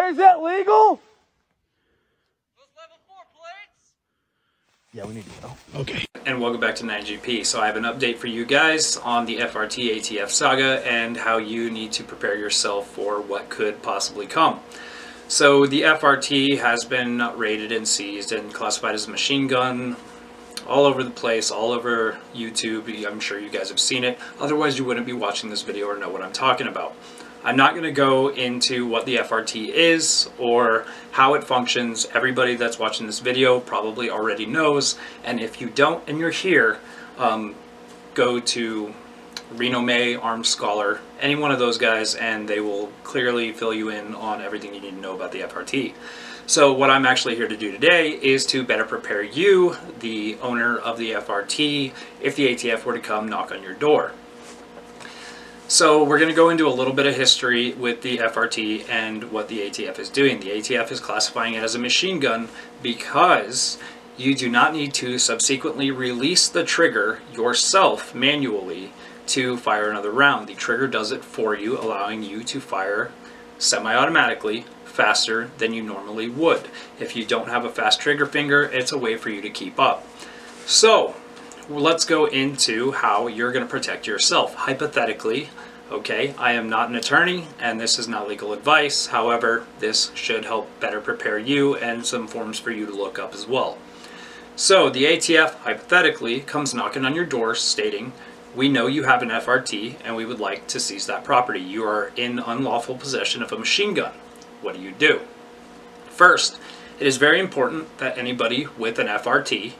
Is that legal? Those level 4 plates? Yeah, we need to go. Okay. And welcome back to 9GP. So I have an update for you guys on the FRT ATF saga and how you need to prepare yourself for what could possibly come. So the FRT has been raided and seized and classified as a machine gun all over the place, all over YouTube. I'm sure you guys have seen it. Otherwise you wouldn't be watching this video or know what I'm talking about. I'm not going to go into what the FRT is or how it functions. Everybody that's watching this video probably already knows, and if you don't and you're here, go to Reno May, Armed Scholar, any one of those guys, and they will clearly fill you in on everything you need to know about the FRT. So what I'm actually here to do today is to better prepare you, the owner of the FRT, if the ATF were to come knock on your door. So we're going to go into a little bit of history with the FRT and what the ATF is doing. The ATF is classifying it as a machine gun because you do not need to subsequently release the trigger yourself manually to fire another round. The trigger does it for you, allowing you to fire semi-automatically faster than you normally would. If you don't have a fast trigger finger, it's a way for you to keep up. So let's go into how you're going to protect yourself. Hypothetically, okay, I am not an attorney and this is not legal advice. However, this should help better prepare you and some forms for you to look up as well. So the ATF hypothetically comes knocking on your door stating, we know you have an FRT and we would like to seize that property. You are in unlawful possession of a machine gun. What do you do? First, it is very important that anybody with an FRT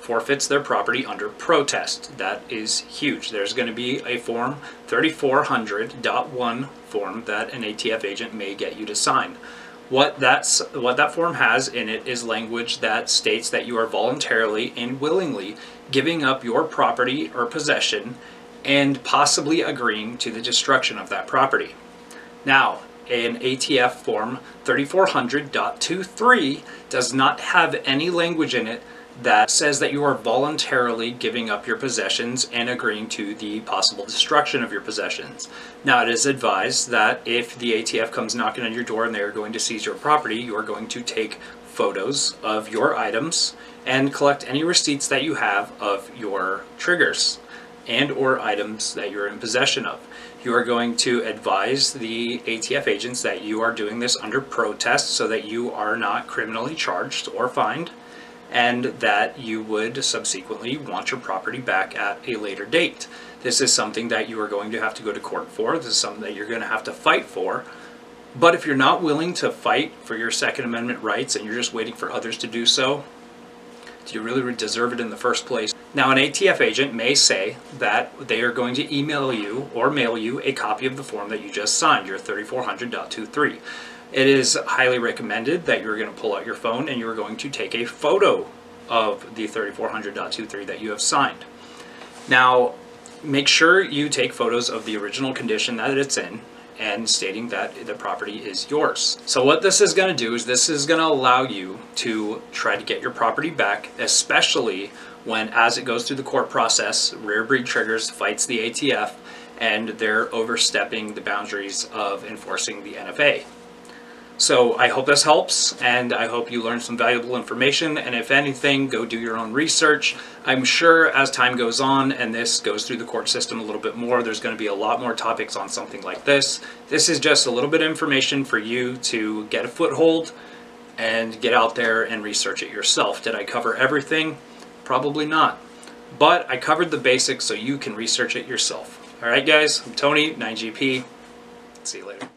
forfeits their property under protest. That is huge. There's going to be a form 3400.1 form that an ATF agent may get you to sign. What that form has in it is language that states that you are voluntarily and willingly giving up your property or possession and possibly agreeing to the destruction of that property. Now, an ATF form 3400.23 does not have any language in it that says that you are voluntarily giving up your possessions and agreeing to the possible destruction of your possessions. Now, it is advised that if the ATF comes knocking on your door and they are going to seize your property, you are going to take photos of your items and collect any receipts that you have of your triggers and or items that you're in possession of. You are going to advise the ATF agents that you are doing this under protest so that you are not criminally charged or fined, and that you would subsequently want your property back at a later date. This is something that you are going to have to go to court for. This is something that you're going to have to fight for. But if you're not willing to fight for your Second Amendment rights and you're just waiting for others to do so, do you really deserve it in the first place? Now, an ATF agent may say that they are going to email you or mail you a copy of the form that you just signed, your 3400.23. It is highly recommended that you're going to pull out your phone and you're going to take a photo of the 3400.23 that you have signed. Now, make sure you take photos of the original condition that it's in and stating that the property is yours. So what this is going to do is this is going to allow you to try to get your property back, especially when, as it goes through the court process, Rare Breed Triggers fights the ATF and they're overstepping the boundaries of enforcing the NFA. So I hope this helps, and I hope you learned some valuable information, and if anything, go do your own research. I'm sure as time goes on and this goes through the court system a little bit more, there's going to be a lot more topics on something like this. This is just a little bit of information for you to get a foothold and get out there and research it yourself. Did I cover everything? Probably not. But I covered the basics so you can research it yourself. Alright guys, I'm Tony, 9GP. See you later.